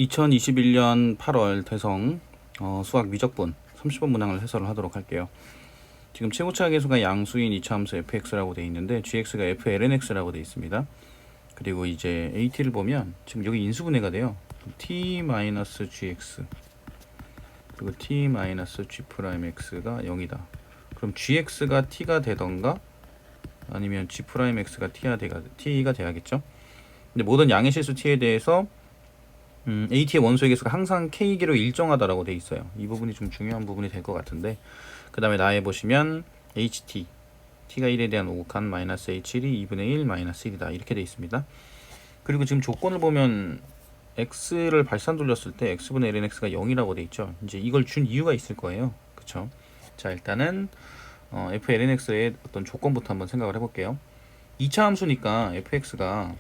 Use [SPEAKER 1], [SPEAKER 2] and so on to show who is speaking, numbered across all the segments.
[SPEAKER 1] 2021년 8월 대성 수학 미적분 30번 문항을 해설을 하도록 할게요. 지금 최고차 계수가 양수인 이차함수 fx라고 되어 있는데 gx가 flnx라고 되어 있습니다. 그리고 이제 at를 보면 지금 여기 인수분해가 돼요. t-gx 그리고 t-g'x가 0이다. 그럼 gx가 t가 되던가 아니면 g'x가 t가 돼야겠죠. 근데 모든 양의 실수 t에 대해서 AT의 원소의 개수가 항상 K기로 일정하다라고 돼 있어요. 이 부분이 좀 중요한 부분이 될 것 같은데, 그 다음에 나에 보시면 HT T가 1에 대한 오곡한 마이너스 H1이 2분의 1 마이너스 1이다 이렇게 돼 있습니다. 그리고 지금 조건을 보면 X를 발산 돌렸을 때 X분의 LNX가 0이라고 돼 있죠. 이제 이걸 준 이유가 있을 거예요. 그쵸? 자, 일단은 FLNX의 어떤 조건부터 한번 생각을 해볼게요. 2차 함수니까 fx가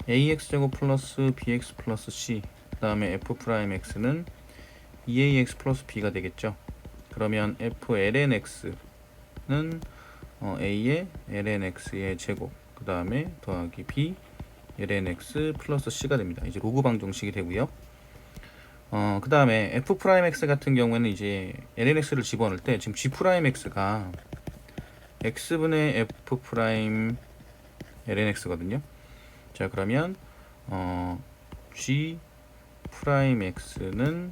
[SPEAKER 1] ax제곱 플러스 bx 플러스 c 그 다음에 f'x는 2ax 플러스 b가 되겠죠. 그러면 flnx는 a의 lnx의 제곱 그 다음에 더하기 b lnx 플러스 c가 됩니다. 이제 로그 방정식이 되고요. 그 다음에 f'x 같은 경우에는 이제 lnx를 집어넣을 때 지금 g'x가 x분의 f' lnx거든요. 자, 그러면 g'x는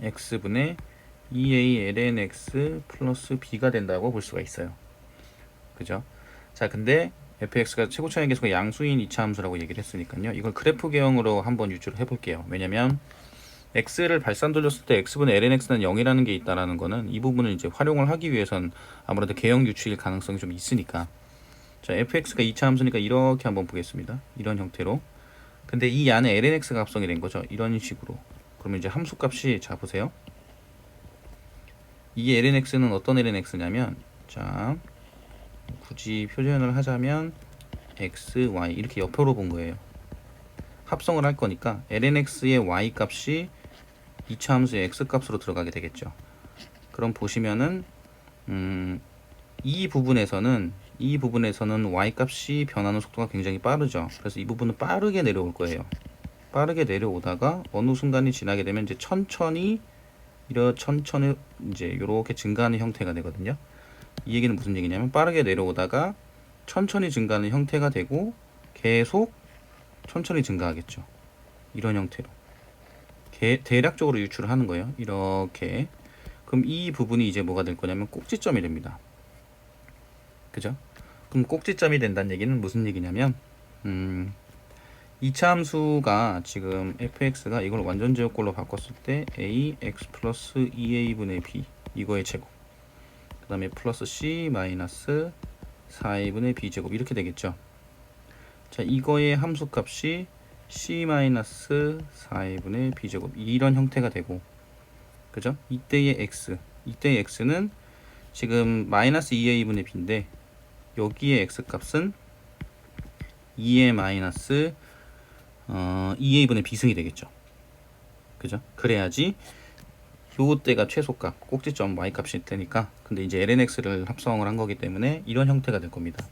[SPEAKER 1] x분의 2a lnx 플러스 b가 된다고 볼 수가 있어요. 그죠? 자, 근데 fx가 최고차의 계수가 양수인 이차 함수라고 얘기를 했으니까요. 이걸 그래프 개형으로 한번 유추를 해볼게요. 왜냐면 x를 발산 돌렸을 때 x분의 lnx는 0이라는 게 있다라는 거는 이 부분을 이제 활용을 하기 위해선 아무래도 개형 유추일 가능성이 좀 있으니까. 자, fx가 2차 함수니까 이렇게 한번 보겠습니다. 이런 형태로. 근데 이 안에 lnx가 합성이 된 거죠. 이런 식으로. 그러면 이제 함수값이, 자, 보세요. 이 lnx는 어떤 lnx냐면, 자, 굳이 표현을 하자면 x, y 이렇게 옆으로 본 거예요. 합성을 할 거니까 lnx의 y 값이 2차 함수의 x 값으로 들어가게 되겠죠. 그럼 보시면은 이 부분에서는 y 값이 변하는 속도가 굉장히 빠르죠. 그래서 이 부분은 빠르게 내려올 거예요. 빠르게 내려오다가 어느 순간이 지나게 되면 이제 천천히 이제 이렇게 증가하는 형태가 되거든요. 이 얘기는 무슨 얘기냐면 빠르게 내려오다가 천천히 증가하는 형태가 되고 계속 천천히 증가하겠죠. 이런 형태로 대략적으로 유출을 하는 거예요. 이렇게. 그럼 이 부분이 이제 뭐가 될 거냐면 꼭지점이 됩니다. 그죠? 그럼 꼭지점이 된다는 얘기는 무슨 얘기냐면 2차 함수가 지금 fx가 이걸 완전 제곱꼴로 바꿨을 때 ax 플러스 2a분의 b 이거의 제곱 그 다음에 플러스 c 마이너스 4a분의 b 제곱 이렇게 되겠죠. 자, 이거의 함수값이 c 마이너스 4a분의 b 제곱 이런 형태가 되고, 그죠? 이때의 x는 지금 마이너스 2a분의 b인데 여기에 x 값은 2의 마이너스 2a분의 b승이 되겠죠. 그죠? 그래야지 요때가 최소값 꼭지점 y 값이 되니까. 근데 이제 lnx를 합성을 한 거기 때문에 이런 형태가 될 겁니다.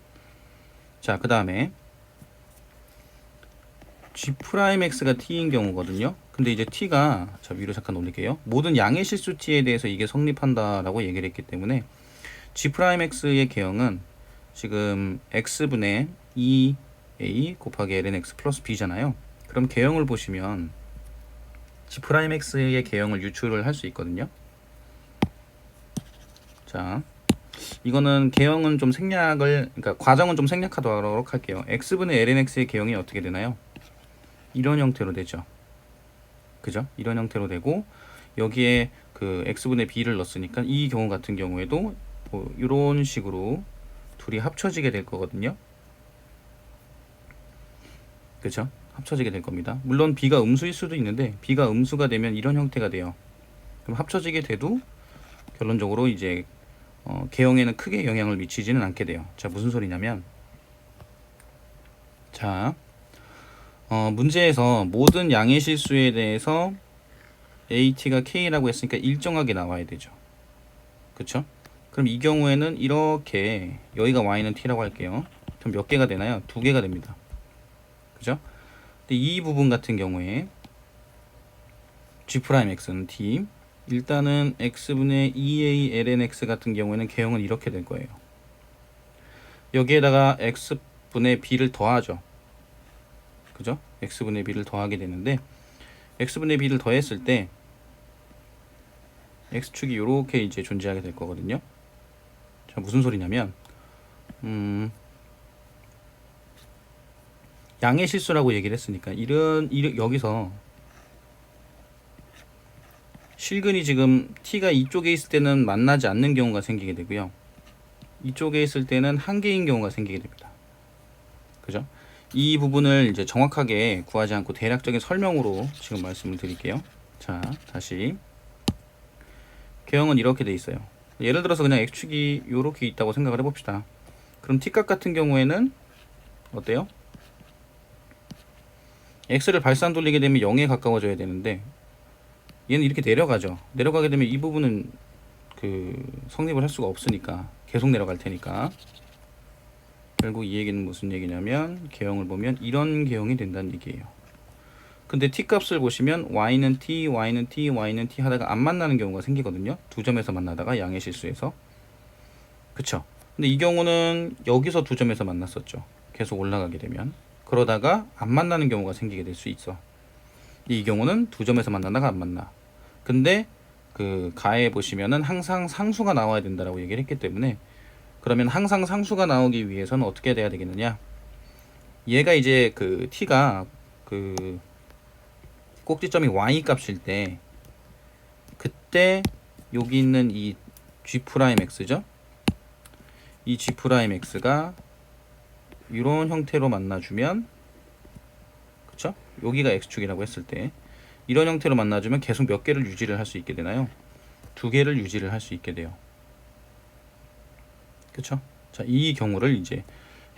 [SPEAKER 1] 자, 그 다음에 g'x가 t인 경우거든요. 근데 이제 t가, 자, 위로 잠깐 올릴게요. 모든 양의 실수 t에 대해서 이게 성립한다라고 얘기를 했기 때문에 g'x의 개형은 지금 x분의 2a 곱하기 lnx 플러스 b잖아요. 그럼 개형을 보시면 g'x의 개형을 유출을 할 수 있거든요. 자, 이거는 개형은 좀 그러니까 과정은 좀 생략하도록 할게요. x분의 lnx의 개형이 어떻게 되나요? 이런 형태로 되죠. 그죠? 이런 형태로 되고 여기에 그 x분의 b를 넣었으니까 이 경우 같은 경우에도 뭐 이런 식으로 둘이 합쳐지게 될 거거든요. 그죠? 합쳐지게 될 겁니다. 물론 b가 음수일 수도 있는데 b가 음수가 되면 이런 형태가 돼요. 그럼 합쳐지게 돼도 결론적으로 이제 개형에는 크게 영향을 미치지는 않게 돼요. 자, 무슨 소리냐면, 자, 문제에서 모든 양의 실수에 대해서 AT가 K라고 했으니까 일정하게 나와야 되죠. 그쵸? 그럼 이 경우에는 이렇게 여기가 Y는 T라고 할게요. 그럼 몇 개가 되나요? 2개가 됩니다. 그죠? 근데 이 부분 같은 경우에 G'X는 t, 일단은 x분의 2a ln x 같은 경우에는 개형은 이렇게 될 거예요. 여기에다가 x분의 b를 더하죠. 그죠? x분의 b를 더하게 되는데 x분의 b를 더했을 때 x축이 이렇게 이제 존재하게 될 거거든요. 자, 무슨 소리냐면 양의 실수라고 얘기를 했으니까 여기서 실근이 지금 t가 이쪽에 있을 때는 만나지 않는 경우가 생기게 되고요. 이쪽에 있을 때는 한 개인 경우가 생기게 됩니다. 그죠? 이 부분을 이제 정확하게 구하지 않고 대략적인 설명으로 지금 말씀을 드릴게요. 자, 다시 개형은 이렇게 돼 있어요. 예를 들어서 그냥 x축이 이렇게 있다고 생각을 해봅시다. 그럼 t값 같은 경우에는 어때요? x를 발산 돌리게 되면 0에 가까워져야 되는데 얘는 이렇게 내려가죠. 내려가게 되면 이 부분은 성립을 할 수가 없으니까 계속 내려갈 테니까 결국 이 얘기는 무슨 얘기냐면 개형을 보면 이런 개형이 된다는 얘기예요. 근데 t값을 보시면 y는 t, y는 t, y는 t 하다가 안 만나는 경우가 생기거든요. 두 점에서 만나다가 양의 실수에서. 그쵸? 근데 이 경우는 여기서 두 점에서 만났었죠. 계속 올라가게 되면. 그러다가 안 만나는 경우가 생기게 될 수 있어. 이 경우는 두 점에서 만나다가 안 만나. 근데 가에 보시면은 항상 상수가 나와야 된다라고 얘기를 했기 때문에 그러면 항상 상수가 나오기 위해서는 어떻게 돼야 되겠느냐? 얘가 이제 t가 꼭지점이 y 값일 때 그때 여기 있는 이 G'X죠? 이 G'X가 이런 형태로 만나주면 그쵸? 여기가 X축이라고 했을 때 이런 형태로 만나주면 계속 몇 개를 유지를 할 수 있게 되나요? 두 개를 유지를 할 수 있게 돼요. 그쵸? 자, 이 경우를 이제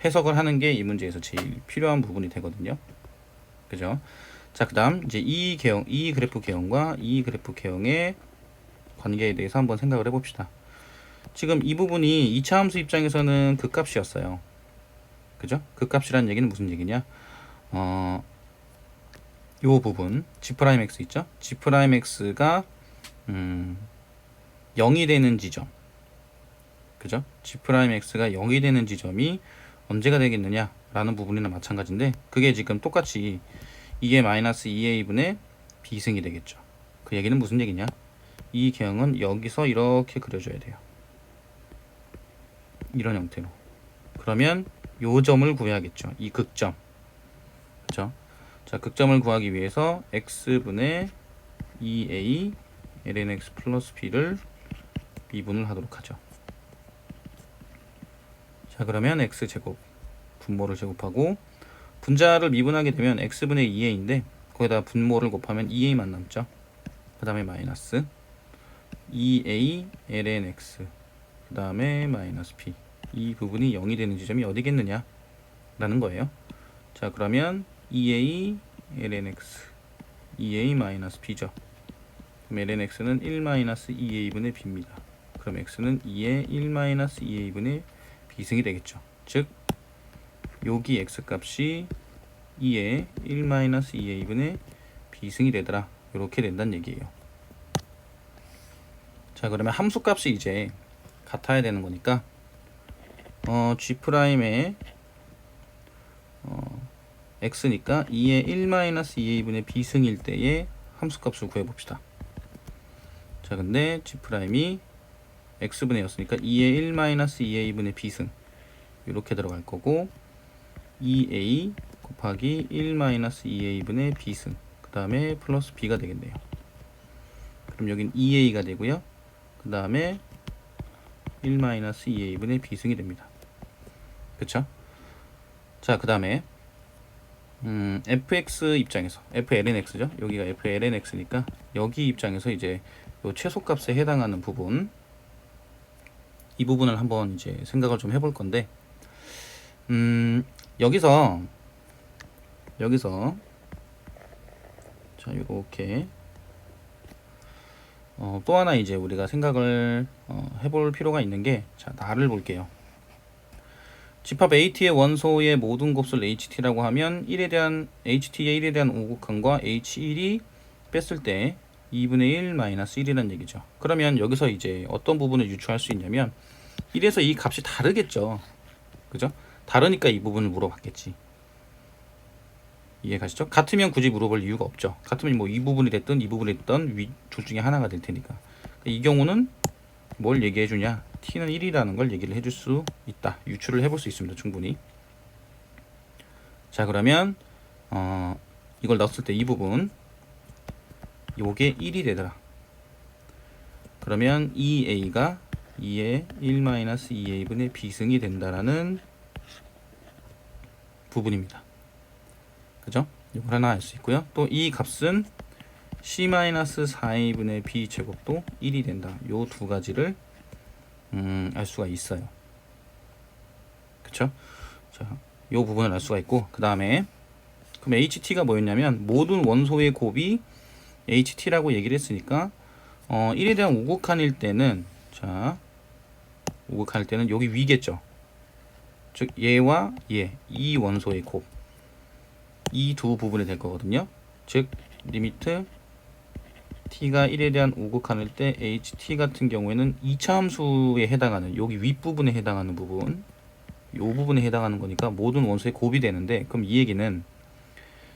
[SPEAKER 1] 해석을 하는 게 이 문제에서 제일 필요한 부분이 되거든요. 그죠? 자, 그 다음 이제 이 그래프 개형과 이 그래프 개형의 관계에 대해서 한번 생각을 해봅시다. 지금 이 부분이 2차 함수 입장에서는 극값이었어요. 그죠? 극값이라는 얘기는 무슨 얘기냐? 요 부분 G'X 있죠? G'X가 0이 되는 지점, 그죠? G'X가 0이 되는 지점이 언제가 되겠느냐 라는 부분이나 마찬가지인데 그게 지금 똑같이 이게 마이너스 2a분의 b승이 되겠죠. 그 얘기는 무슨 얘기냐? 이 개형은 여기서 이렇게 그려줘야 돼요. 이런 형태로. 그러면 요 점을 구해야겠죠. 이 극점. 그죠? 자, 극점을 구하기 위해서 x분의 2a ln x 플러스 b를 미분을 하도록 하죠. 자, 그러면 x제곱 분모를 제곱하고 분자를 미분하게 되면 x분의 2a인데 거기다 분모를 곱하면 2a만 남죠. 그 다음에 마이너스 2a ln x 그 다음에 마이너스 b 이 부분이 0이 되는 지점이 어디겠느냐 라는 거예요. 자, 그러면 2a ln x 2a 마이너스 b죠. 그럼 ln x는 1 마이너스 2a분의 b입니다. 그럼 x는 2의 1 마이너스 2a분의 b승이 되겠죠. 즉 여기 x값이 2의 1 마이너스 2a분의 b승이 되더라. 이렇게 된다는 얘기예요. 자, 그러면 함수값이 이제 같아야 되는 거니까 G'의 x니까 2의 1 마이너스 2a분의 b승일 때의 함수값을 구해봅시다. 자, 근데 G'이 x분의 였으니까 2의 1 마이너스 2a분의 b승 이렇게 들어갈 거고 2a 곱하기 1 마이너스 2a분의 b승 그 다음에 플러스 b가 되겠네요. 그럼 여긴 2a가 되고요. 그 다음에 1 마이너스 2a분의 b승이 됩니다. 그쵸? 자, 그 다음에 fx 입장에서 flnx죠. 여기가 flnx니까 여기 입장에서 이제 요 최소값에 해당하는 부분 이 부분을 한번 이제 생각을 좀 해볼 건데 여기서 자, 이렇게 또 하나 이제 우리가 생각을 해볼 필요가 있는 게 자, 나를 볼게요. 집합 AT의 원소의 모든 곱수를 HT라고 하면 1에 대한 HT의 1에 대한 오곡함과 H1이 뺐을 때 2분의 1 마이너스 1이라는 얘기죠. 그러면 여기서 이제 어떤 부분을 유추할 수 있냐면 1에서 이 값이 다르겠죠. 그죠? 다르니까 이 부분을 물어봤겠지. 이해가시죠? 같으면 굳이 물어볼 이유가 없죠. 같으면 뭐 이 부분이 됐든 이 부분이 됐든 둘 중에 하나가 될 테니까. 이 경우는 뭘 얘기해 주냐? t는 1이라는 걸 얘기를 해줄 수 있다. 유추를 해볼 수 있습니다. 충분히. 자, 그러면 이걸 넣었을 때 이 부분 요게 1이 되더라. 그러면 2a가 2의 1-2a분의 b승이 된다라는 부분입니다. 그죠? 이걸 하나 알 수 있고요. 또 이 값은 c-4a분의 b 제곱도 1이 된다. 요 두 가지를 알 수가 있어요. 그쵸? 자, 요 부분을 알 수가 있고, 그 다음에 그럼 HT가 뭐였냐면 모든 원소의 곱이 HT라고 얘기를 했으니까 1에 대한 오곡한일 때는, 자, 오곡한일 때는 여기 위겠죠. 즉 얘와 얘, 이 원소의 곱, 이 두 부분이 될 거거든요. 즉 리미트 t가 1에 대한 오곡한일 때 ht 같은 경우에는 2차 함수에 해당하는 여기 윗부분에 해당하는 부분, 요 부분에 해당하는 거니까 모든 원소의 곱이 되는데, 그럼 이 얘기는,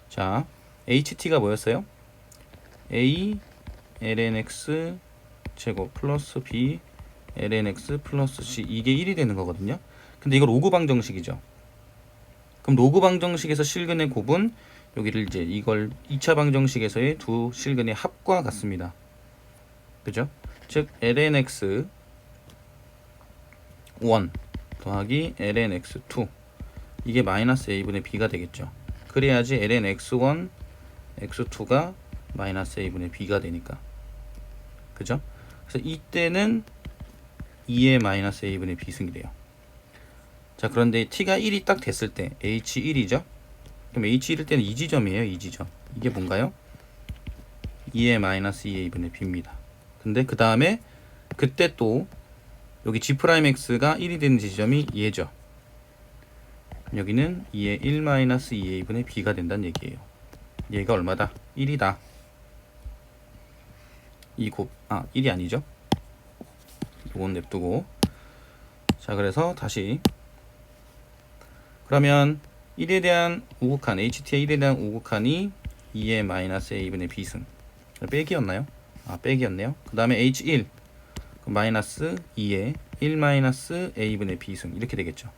[SPEAKER 1] 자, ht가 뭐였어요? a lnx 제곱 플러스 b lnx 플러스 c, 이게 1이 되는 거거든요. 근데 이걸 로그 방정식이죠. 그럼 로그 방정식에서 실근의 곱은 여기를 이제 이걸 2차 방정식에서의 두 실근의 합과 같습니다. 그죠? 즉 lnx 1 더하기 lnx 2, 이게 마이너스 a분의 b가 되겠죠. 그래야지 lnx1 x2가 마이너스 a분의 b가 되니까. 그죠? 그래서 이때는 2의 마이너스 a분의 b승이 돼요. 자, 그런데 t가 1이 딱 됐을 때 h1이죠. 그럼 h1일 때는 이 지점이에요. 이 지점. 이게 뭔가요? 2의 마이너스 2a분의 b입니다. 근데 그 다음에 그때 또 여기 g'x가 1이 되는 지점이 얘죠. 여기는 2의 1 마이너스 2a분의 b가 된다는 얘기예요. 얘가 얼마다? 1이다. 이 곱, 1이 아니죠. 이건 냅두고. 자, 그래서 다시, 그러면 1에 대한 오곡한, HT의 1에 대한 오곡한이 2의 마이너스 a분의 b승. 빼기였나요? 빼기였네요. 그 다음에 H1 마이너스 2의 1 마이너스 a분의 b승, 이렇게 되겠죠.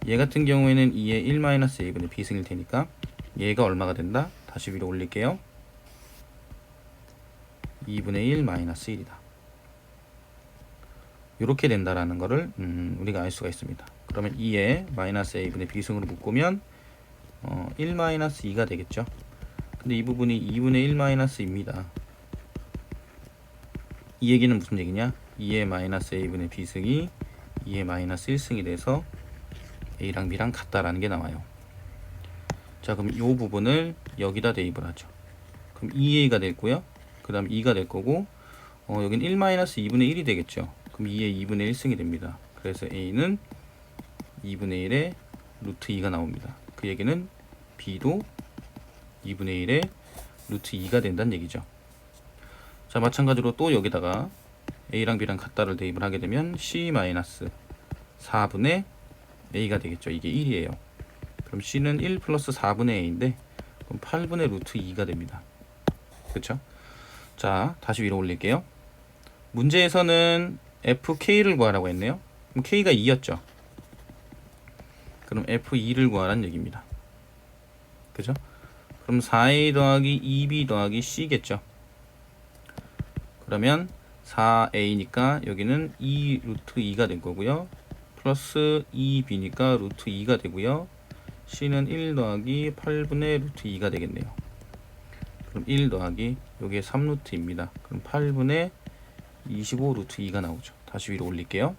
[SPEAKER 1] 얘 같은 경우에는 2의 1 마이너스 a분의 b승일 테니까 얘가 얼마가 된다? 다시 위로 올릴게요. 2분의 1 마이너스 1이다. 이렇게 된다라는 거를 우리가 알 수가 있습니다. 그러면 2의 마이너스 a분의 b승으로 묶으면 1 마이너스 2가 되겠죠. 근데 이 부분이 2분의 1 마이너스입니다. 이 얘기는 무슨 얘기냐? 2의 마이너스 a분의 b승이 2의 마이너스 1승이 돼서 a랑 b랑 같다라는 게 나와요. 자, 그럼 이 부분을 여기다 대입을 하죠. 그럼 2a가 됐고요. 그 다음 2가 될 거고, 여긴 1 마이너스 2분의 1이 되겠죠. 그럼 2의 2분의 1승이 됩니다. 그래서 a는 2분의 1에 루트 2가 나옵니다. 그 얘기는 b도 2분의 1에 루트 2가 된다는 얘기죠. 자, 마찬가지로 또 여기다가 a랑 b랑 같다를 대입을 하게 되면 c 마이너스 4분의 a가 되겠죠. 이게 1이에요. 그럼 c는 1 플러스 4분의 a인데 그럼 8분의 루트 2가 됩니다. 그쵸? 자, 다시 위로 올릴게요. 문제에서는 fk를 구하라고 했네요. 그럼 k가 2였죠. 그럼 f2를 구하라는 얘기입니다. 그죠? 그럼 4a 더하기 2b 더하기 c겠죠. 그러면 4a니까 여기는 2 루트 2가 될 거고요. 플러스 2b니까 루트 2가 되고요. c는 1 더하기 8분의 루트 2가 되겠네요. 그럼 1 더하기 여기에 3루트입니다. 그럼 8분의 25 루트 2가 나오죠. 다시 위로 올릴게요.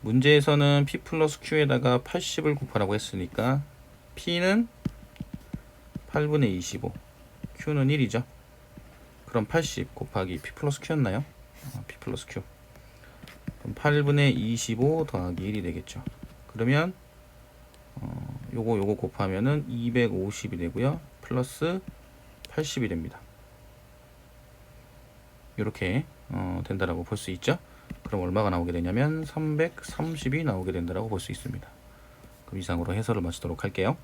[SPEAKER 1] 문제에서는 p 플러스 q에다가 80을 곱하라고 했으니까 p는 8분의 25, q는 1이죠. 그럼 80 곱하기 p 플러스 q였나요? p 플러스 q. 그럼 8분의 25 더하기 1이 되겠죠. 그러면 요거 곱하면은 250이 되고요. 플러스 80이 됩니다. 이렇게 된다라고 볼 수 있죠. 그럼 얼마가 나오게 되냐면 330이 나오게 된다라고 볼 수 있습니다. 그럼 이상으로 해설을 마치도록 할게요.